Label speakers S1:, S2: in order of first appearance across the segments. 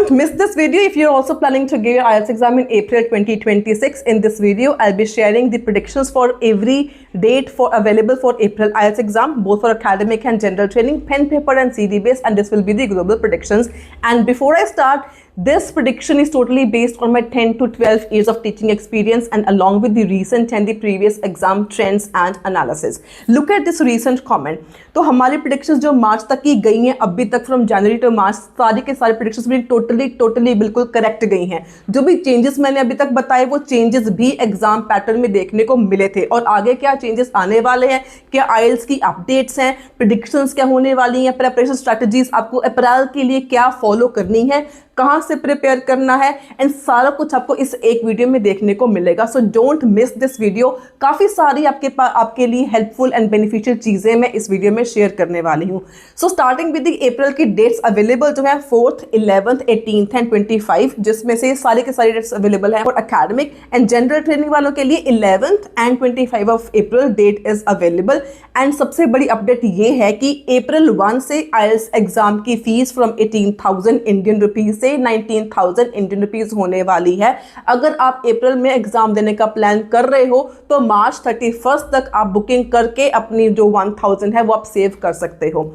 S1: don't miss this video if you're also planning to give your IELTS exam in April 2026. In this video, I'll be sharing the predictions for every date available for April IELTS exam, both for academic and general training, pen, paper and CD based, and this will be the global predictions. And before I start, this prediction is totally based on my 10 to 12 years of teaching experience and along with the recent and the previous exam trends and analysis. Look at this recent comment. तो हमारी predictions जो मार्च तक की गई हैं अभी तक from January to मार्च, सारी के सारे predictions मेरी टोटली बिल्कुल करेक्ट गई हैं. जो भी चेंजेस मैंने अभी तक बताए वो चेंजेस भी एग्जाम पैटर्न में देखने को मिले थे. और आगे क्या चेंजेस आने वाले हैं, क्या आइल्स की अपडेट्स हैं, प्रेडिक्शंस क्या होने वाली हैं, प्रिपरेशन स्ट्रैटेजीज आपको अप्रैल के लिए क्या फॉलो करनी है, कहाँ से प्रिपेयर करना है, एंड सारा कुछ आपको इस एक वीडियो में देखने को मिलेगा. So don't miss this video. काफ़ी सारी आपके लिए हेल्पफुल एंड बेनिफिशियल चीज़ें मैं इस वीडियो में शेयर करने वाली हूँ. So starting with the April की डेट्स अवेलेबल जो है 4th, 11th, 18th एंड 25, जिसमें से सारे के सारे डेट्स अवेलेबल हैं. और अकेडमिक एंड जनरल ट्रेनिंग वालों के लिए 11th and 25 of April date is available. And सबसे बड़ी अपडेट ये है कि अप्रैल 1 से आइल्स एग्जाम की fees from 18,000 Indian rupees 19,000 Indian rupees होने वाली है. अगर आप अप्रैल में एग्जाम देने का प्लान कर रहे हो तो मार्च 31 तक आप बुकिंग करके अपनी जो 1,000 है वो आप सेव कर सकते हो.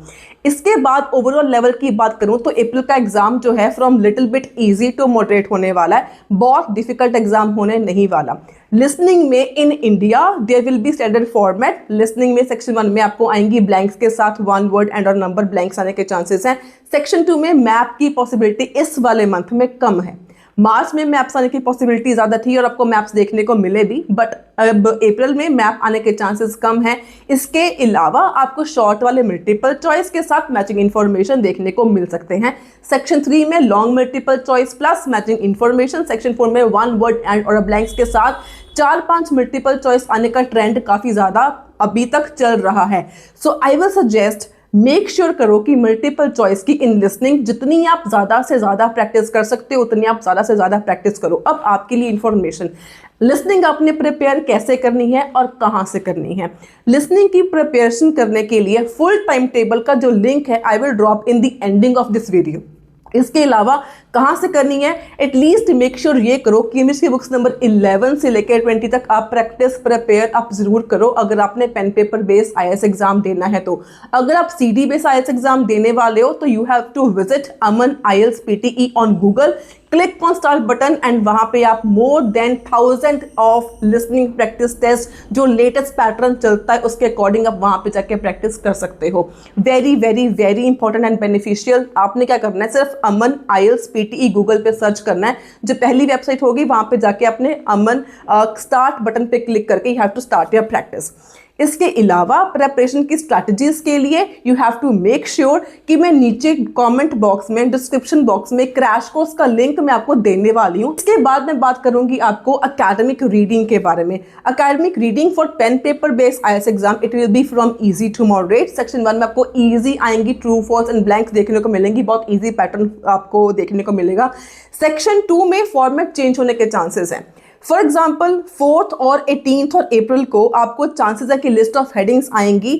S1: इसके बाद ओवरऑल लेवल की बात करूं तो अप्रैल का एग्जाम जो है from little bit easy to moderate होने वाला है. बहुत डिफिकल्ट एग्जाम होने नहीं वाला. लिसनिंग में in India there will be standard format. Listening में सेक्शन 1 में आपको आएंगी ब्लैंक्स के साथ 1 वर्ड एंड और नंबर ब्लैंक्स आने के चांसेस हैं. सेक्शन 2 में मैप की पॉसिबिलिटी इस वाले मंथ में कम है. मार्च में मैप्स आने की पॉसिबिलिटी ज़्यादा थी और आपको मैप्स देखने को मिले भी, बट अब अप्रैल में मैप आने के चांसेस कम हैं. इसके अलावा आपको शॉर्ट वाले मल्टीपल चॉइस के साथ मैचिंग इन्फॉर्मेशन देखने को मिल सकते हैं. सेक्शन 3 में long multiple choice plus matching information. Section 4 में 1 वर्ड एंड और ब्लैंक्स के साथ 4-5 मल्टीपल चॉइस आने का ट्रेंड काफ़ी ज़्यादा अभी तक चल रहा है. So I will suggest make sure करो कि मल्टीपल चॉइस की इन लिसनिंग जितनी आप ज़्यादा से ज़्यादा प्रैक्टिस कर सकते हो उतनी आप ज़्यादा से ज़्यादा प्रैक्टिस करो. अब आपके लिए इंफॉर्मेशन, लिसनिंग आपने प्रिपेयर कैसे करनी है और कहाँ से करनी है. लिसनिंग की प्रिपरेशन करने के लिए फुल टाइम टेबल का जो लिंक है I will drop in the ending of this video. इसके अलावा कहाँ से करनी है, एटलीस्ट मेक श्योर ये करो कि केमिस्ट्री बुक्स नंबर 11 से लेकर 20 तक आप प्रैक्टिस प्रिपेयर आप जरूर करो अगर आपने पेन पेपर बेस्ड आईएएस एग्जाम देना है. तो अगर आप सीडी बेस्ड आईएएस एग्जाम देने वाले हो तो you have to visit Aman IELTS PTE on Google. Click on start button and वहां पे आप more than 1000 of listening practice test जो लेटेस्ट पैटर्न चलता है उसके अकॉर्डिंग आप वहां पे जाके प्रैक्टिस कर सकते हो. Very very very important and beneficial. आपने क्या करना है, सिर्फ अमन IELTS PTE गूगल पे सर्च करना है. जो पहली वेबसाइट होगी वहां पे जाके अपने अमन स्टार्ट बटन पे क्लिक करके you have to start your practice. इसके अलावा प्रिपरेशन की स्ट्रैटेजीज के लिए you have to make sure कि मैं नीचे कमेंट बॉक्स में, डिस्क्रिप्शन बॉक्स में क्रैश कोर्स का लिंक मैं आपको देने वाली हूँ. इसके बाद मैं बात करूंगी आपको एकेडमिक रीडिंग के बारे में. Academic reading for pen paper based आईएएस exam it will be from easy to moderate. Section 1 में आपको इजी आएंगी, ट्रू फॉल्स एंड ब्लैंक्स देखने को मिलेंगी. बहुत ईजी पैटर्न आपको देखने को मिलेगा. सेक्शन 2 में फॉर्मेट चेंज होने के चांसेस हैं. फॉर एग्जाम्पल 4th और 18th और अप्रैल को आपको चांसेस है कि लिस्ट ऑफ हेडिंग्स आएंगी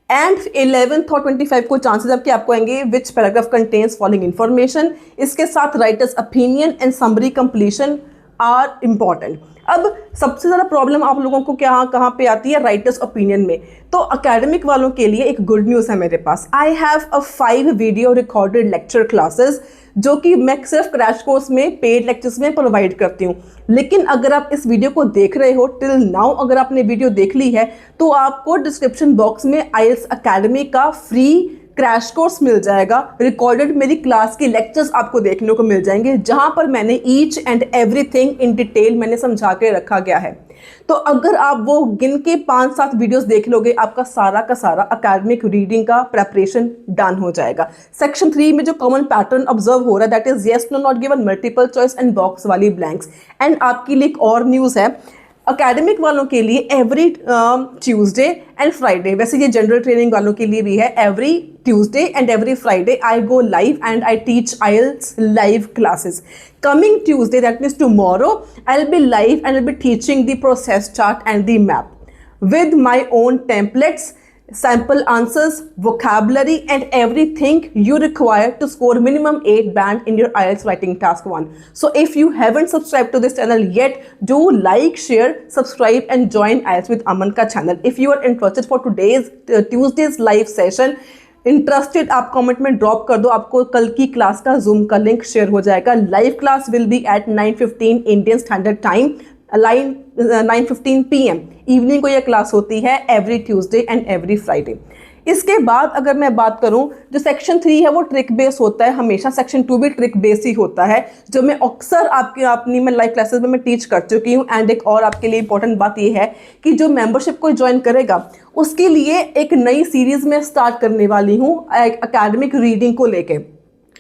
S1: एंड 11th और 25 को चांसेस है कि आपको आएंगे which paragraph contains following information. इसके साथ writer's opinion and summary completion are important. अब सबसे ज़्यादा प्रॉब्लम आप लोगों को कहाँ पे आती है, राइटर्स ओपिनियन में. तो अकेडमिक वालों के लिए एक गुड न्यूज़ है मेरे पास. I have a 5 video recorded lecture classes जो कि मैं सिर्फ क्रैश कोर्स में पेड लेक्चर्स में प्रोवाइड करती हूँ. लेकिन अगर आप इस वीडियो को देख रहे हो टिल नाउ, अगर आपने वीडियो देख ली है तो आपको डिस्क्रिप्शन बॉक्स में IELTS अकेडमी का फ्री क्रैश कोर्स मिल जाएगा. रिकॉर्डेड मेरी क्लास के लेक्चर्स आपको देखने को मिल जाएंगे जहां पर मैंने each and everything in detail मैंने समझा के रखा गया है. तो अगर आप वो गिन के 5-7 वीडियोस देख लोगे आपका सारा का सारा एकेडमिक रीडिंग का प्रेपरेशन डन हो जाएगा. सेक्शन 3 में जो कॉमन पैटर्न ऑब्जर्व हो रहा है that is yes no not given, multiple choice and box वाली ब्लैंक्स. एंड आपके लिए एक और न्यूज़ है अकेडमिक वालों के लिए एवरी ट्यूसडे एंड फ्राइडे, वैसे ये जनरल ट्रेनिंग वालों के लिए भी है, every Tuesday and every Friday I go live and I teach IELTS live classes. Coming Tuesday, that means tomorrow, I'll be live and I'll be teaching the process chart and the map with my own templates. sample answers, vocabulary, and everything you require to score minimum 8 band in your IELTS writing task 1. So if you haven't subscribed to this channel yet, do like, share, subscribe and join IELTS with Aman ka channel. If you are interested for today's Tuesday's live session, interested आप comment में drop कर दो, आपको कल की class का zoom का link share हो जाएगा. Live class will be at 9:15 Indian standard time, 9:15 PM evening को यह क्लास होती है every Tuesday and every Friday. इसके बाद अगर मैं बात करूं, जो सेक्शन 3 है वो ट्रिक बेस होता है हमेशा. सेक्शन 2 भी ट्रिक बेस ही होता है, जो मैं अक्सर अपनी मैं लाइव क्लासेस में मैं टीच कर चुकी हूं. एंड एक और आपके लिए इंपॉर्टेंट बात ये है कि जो मेंबरशिप को ज्वाइन करेगा उसके लिए एक नई सीरीज में स्टार्ट करने वाली हूं एकेडमिक रीडिंग को लेके,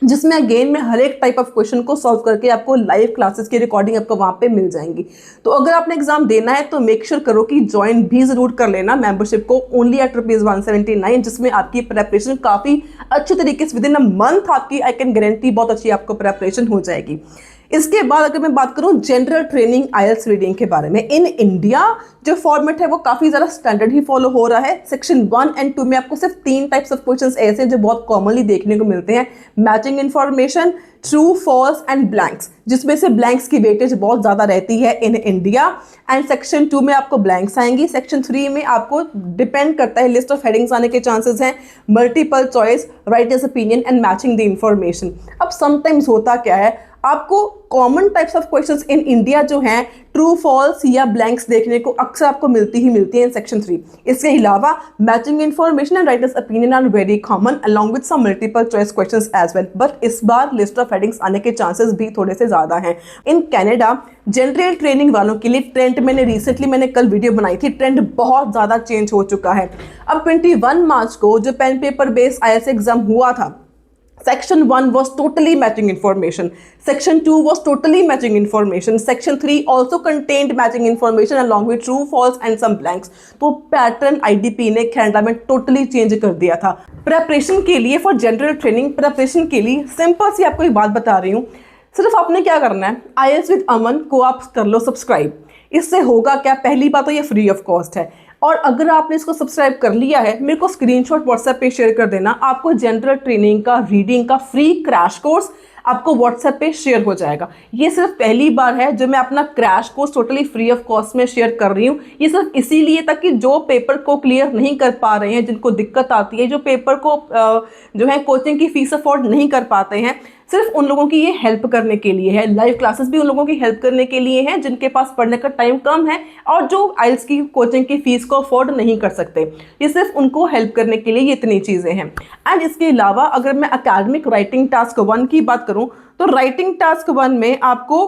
S1: जिसमें अगेन मैं हर एक टाइप ऑफ क्वेश्चन को सॉल्व करके आपको लाइव क्लासेस की रिकॉर्डिंग आपको वहाँ पे मिल जाएंगी. तो अगर आपने एग्जाम देना है तो मेक श्योर करो कि ज्वाइन भी जरूर कर लेना मेंबरशिप को ओनली एट ₹179, जिसमें आपकी प्रेपरेशन काफ़ी अच्छे तरीके से विद इन अ मंथ आपकी आई कैन गारंटी बहुत अच्छी आपको प्रेपरेशन हो जाएगी. इसके बाद अगर मैं बात करूं जनरल ट्रेनिंग IELTS रीडिंग के बारे में, इन इंडिया जो फॉर्मेट है वो काफ़ी ज़्यादा स्टैंडर्ड ही फॉलो हो रहा है. सेक्शन 1 एंड 2 में आपको सिर्फ 3 टाइप्स ऑफ क्वेश्चंस ऐसे हैं जो बहुत कॉमनली देखने को मिलते हैं: matching information, true, false and blanks, जिसमें से ब्लैंक्स की वेटेज बहुत ज़्यादा रहती है इन इंडिया. एंड सेक्शन 2 में आपको ब्लैंक्स आएंगी. सेक्शन 3 में आपको डिपेंड करता है, लिस्ट ऑफ हेडिंग्स आने के चांसेस हैं, multiple choice, writers opinion and matching the information. अब समटाइम्स होता क्या है, आपको common types of questions in India जो हैं ट्रू, फॉल्स या ब्लैंक्स देखने को अक्सर आपको मिलती है इन सेक्शन 3. इसके अलावा matching information and writer's opinion are very common along with some multiple choice questions as well. But इस बार लिस्ट ऑफ हेडिंग्स आने के चांसेस भी थोड़े से ज़्यादा हैं. इन कनाडा जनरल ट्रेनिंग वालों के लिए ट्रेंड मैंने कल वीडियो बनाई थी, ट्रेंड बहुत ज़्यादा चेंज हो चुका है. अब 21 मार्च को जो pen paper based IELTS exam हुआ था, Section 1 was totally matching information. Section 2 was totally matching information. Section 3 also contained matching information along with true, false and some blanks. तो पैटर्न IDP ने कनाडा में totally change कर दिया था. Preparation के लिए फॉर जनरल ट्रेनिंग, प्रेपरेशन के लिए सिंपल सी आपको एक बात बता रही हूँ. सिर्फ आपने क्या करना है, IELTS विद अमन को आप कर लो सब्सक्राइब. इससे होगा क्या, पहली बात तो ये फ्री ऑफ कॉस्ट है, और अगर आपने इसको सब्सक्राइब कर लिया है मेरे को स्क्रीनशॉट व्हाट्सएप पे शेयर कर देना. आपको जनरल ट्रेनिंग का रीडिंग का फ्री क्रैश कोर्स आपको व्हाट्सएप पे शेयर हो जाएगा. ये सिर्फ पहली बार है जो मैं अपना crash course totally free of cost में शेयर कर रही हूँ. ये सिर्फ इसीलिए ताकि जो पेपर को क्लियर नहीं कर पा रहे हैं, जिनको दिक्कत आती है, जो पेपर को जो है कोचिंग की फीस अफोर्ड नहीं कर पाते हैं, सिर्फ उन लोगों की ये हेल्प करने के लिए है. लाइव क्लासेस भी उन लोगों की हेल्प करने के लिए हैं जिनके पास पढ़ने का टाइम कम है और जो IELTS की कोचिंग की फीस को अफोर्ड नहीं कर सकते. ये सिर्फ उनको हेल्प करने के लिए ये इतनी चीज़ें हैं. एंड इसके अलावा अगर मैं एकेडमिक राइटिंग टास्क 1 की बात करूं तो राइटिंग टास्क 1 में आपको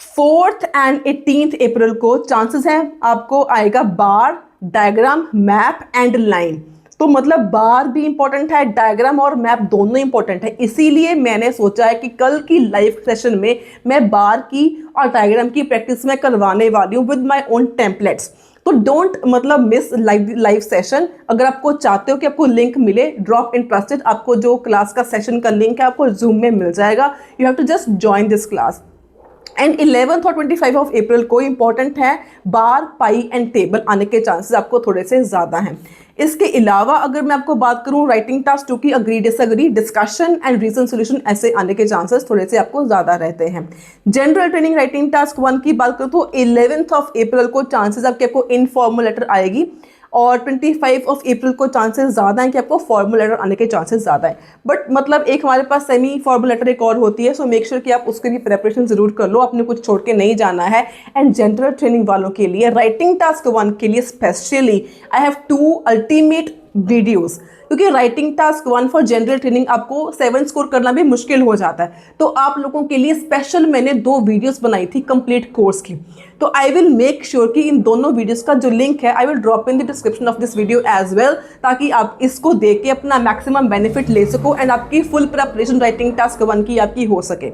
S1: 4th एंड 18th अप्रैल को चांसेस हैं आपको आएगा बार, डायग्राम, मैप एंड लाइन. तो मतलब बार भी इंपॉर्टेंट है, डायग्राम और मैप दोनों इंपॉर्टेंट है. इसीलिए मैंने सोचा है कि कल की लाइव सेशन में मैं बार की और डायग्राम की प्रैक्टिस में करवाने वाली हूँ विद माय ओन टेम्पलेट्स. तो डोंट मिस लाइव सेशन. अगर आपको चाहते हो कि आपको लिंक मिले, ड्रॉप इंटरेस्टेड, आपको जो क्लास का सेशन का लिंक है आपको जूम में मिल जाएगा. You have to just join this class. And 11 और 25 ऑफ अप्रैल को इंपॉर्टेंट है बार, पाई एंड टेबल आने के चांसेस आपको थोड़े से ज़्यादा हैं. इसके अलावा अगर मैं आपको बात करूं राइटिंग टास्क 2 की, agree disagree, discussion and reason solution, ऐसे आने के चांसेस थोड़े से आपको ज़्यादा रहते हैं. जनरल ट्रेनिंग राइटिंग टास्क 1 की बात करूं तो 11 ऑफ अप्रैल को चांसेस आपको इनफॉर्मल लेटर आएगी और 25 ऑफ अप्रैल को चांसेस ज़्यादा हैं कि आपको फॉर्मल लेटर आने के चांसेस ज़्यादा है. बट मतलब एक हमारे पास सेमी फॉर्मल लेटर एक और होती है, सो मेक श्योर कि आप उसके भी प्रिपरेशन ज़रूर कर लो, आपने कुछ छोड़ के नहीं जाना है. एंड जनरल ट्रेनिंग वालों के लिए राइटिंग टास्क 1 के लिए specially I have 2 ultimate videos, क्योंकि writing task 1 for general training आपको 7 स्कोर करना भी मुश्किल हो जाता है. तो आप लोगों के लिए स्पेशल मैंने 2 वीडियोस बनाई थी कंप्लीट कोर्स की. तो आई विल मेक श्योर कि इन दोनों वीडियोस का जो लिंक है I will drop in the description of this video as well, ताकि आप इसको देख के अपना मैक्सिमम बेनिफिट ले सको एंड आपकी फुल प्रिपरेशन राइटिंग टास्क 1 की आपकी हो सके.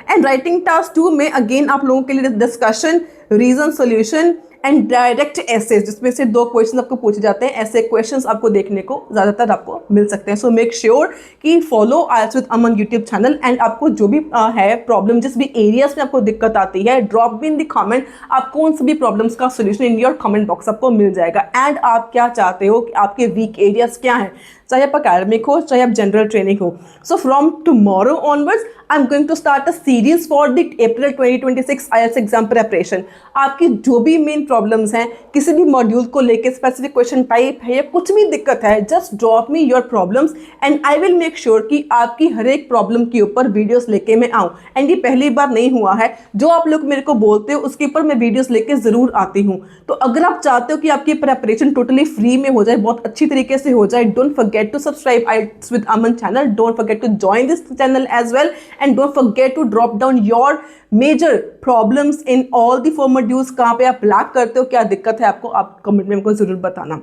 S1: एंड राइटिंग टास्क 2 में अगेन आप लोगों के लिए discussion, reason solution and direct essays, जिसमें से 2 क्वेश्चन आपको पूछे जाते हैं। ऐसे क्वेश्चंस आपको देखने को ज़्यादातर आपको मिल सकते हैं। सो मेक श्योर कि follow IELTS with Aman YouTube channel, and आपको जो भी है प्रॉब्लम, जिस भी एरियाज में आपको दिक्कत आती है, ड्रॉप भी इन द कमेंट, आपको उन सभी प्रॉब्लम्स का solution in your comment box आपको मिल जाएगा। एंड आप क्या चाहते हो कि आपके वीक एरियाज क्या हैं, चाहे आप अकेडमिक हो चाहे आप जनरल ट्रेनिंग हो। So from tomorrow onwards I am going to start a series for the April 2026 IELTS exam preparation. आपकी जो भी मेन प्रॉब्लम्स हैं, किसी भी मॉड्यूल को लेकर स्पेसिफिक क्वेश्चन टाइप है या कुछ भी दिक्कत है, just drop me your problems and I will make sure कि आपकी हर एक प्रॉब्लम के ऊपर वीडियोस लेके मैं आऊँ। एंड ये पहली बार नहीं हुआ है, जो आप लोग मेरे को बोलते हो उसके ऊपर मैं वीडियोस लेके ज़रूर आती हूँ। तो अगर आप चाहते हो कि आपकी प्रेपरेशन टोटली फ्री में हो जाए, बहुत अच्छी तरीके से हो जाए, don't forget to subscribe IELTS with Aman channel. Don't forget to join this channel as well, and don't forget to drop down your major problems in all the 4 modules। कहाँ पे आप लैग करते हो, क्या दिक्कत है आपको, आप कमेंट में हमको जरूर बताना।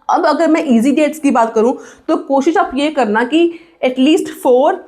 S1: अब अगर मैं इजी डेट्स की बात करूं तो कोशिश आप ये करना कि एटलीस्ट 4,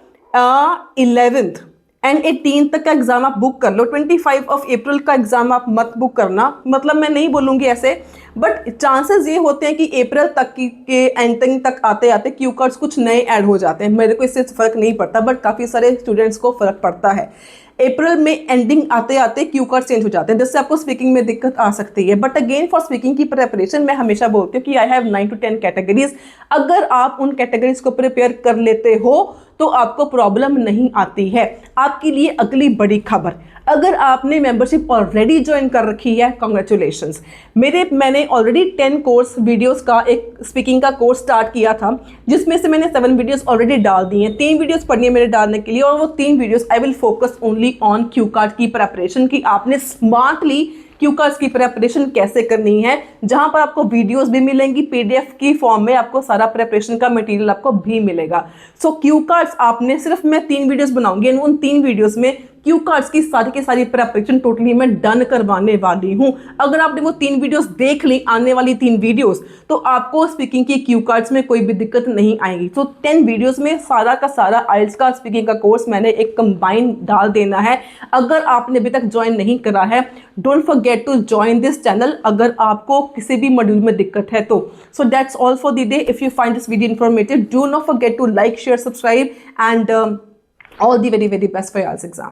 S1: 11th एंड 18 तक का एग्जाम आप बुक कर लो। 25 ऑफ अप्रैल का एग्जाम आप मत बुक करना, मतलब मैं नहीं बोलूँगी ऐसे, बट चांसेस ये होते हैं कि अप्रैल तक के एंडिंग तक आते आते क्यू कार्ड्स कुछ नए ऐड हो जाते हैं। मेरे को इससे फ़र्क नहीं पड़ता, बट काफ़ी सारे स्टूडेंट्स को फ़र्क पड़ता है। अप्रैल में एंडिंग आते आते क्यू कार्ड चेंज हो जाते हैं, जिससे आपको स्पीकिंग में दिक्कत आ सकती है। बट अगेन फॉर स्पीकिंग की प्रिपरेशन मैं हमेशा बोलती हूँ कि आई हैव 9 to 10 कैटेगरीज। अगर आप उन कैटेगरीज को प्रिपेयर कर लेते हो तो आपको प्रॉब्लम नहीं आती है। आपके लिए अगली बड़ी खबर, अगर आपने मेंबरशिप ऑलरेडी ज्वाइन कर रखी है, कॉन्ग्रेचुलेशंस। मैंने ऑलरेडी 10 कोर्स वीडियोस का एक स्पीकिंग का कोर्स स्टार्ट किया था, जिसमें से मैंने 7 वीडियोस ऑलरेडी डाल दी हैं। 3 वीडियोस पढ़नी है मेरे डालने के लिए, और वो 3 videos I will focus only on Q card की प्रेपरेशन, की आपने स्मार्टली क्यू कार्ड्स की प्रेपरेशन कैसे करनी है, जहां पर आपको वीडियोस भी मिलेंगी, PDF की फॉर्म में आपको सारा प्रेपरेशन का मटेरियल आपको भी मिलेगा। सो क्यू कार्ड्स आपने सिर्फ मैं 3 वीडियोस बनाऊंगी, एंड उन 3 वीडियोस में क्यू कार्ड्स की सारी प्रेपरेशन टोटली मैं डन करवाने वाली हूं। अगर आपने वो 3 वीडियोस देख ली, आने वाली 3 वीडियोस, तो आपको स्पीकिंग की क्यू कार्ड्स में कोई भी दिक्कत नहीं आएगी। तो 10 वीडियोस में सारा का सारा IELTS का स्पीकिंग का कोर्स मैंने एक कंबाइन डाल देना है। अगर आपने अभी तक ज्वाइन नहीं करा है, don't forget to join this channel, अगर आपको किसी भी मॉड्यूल में दिक्कत है तो। So that's all for the day. If you find this video informative, do not forget to like, share, subscribe, and all the very best for IELTS exam।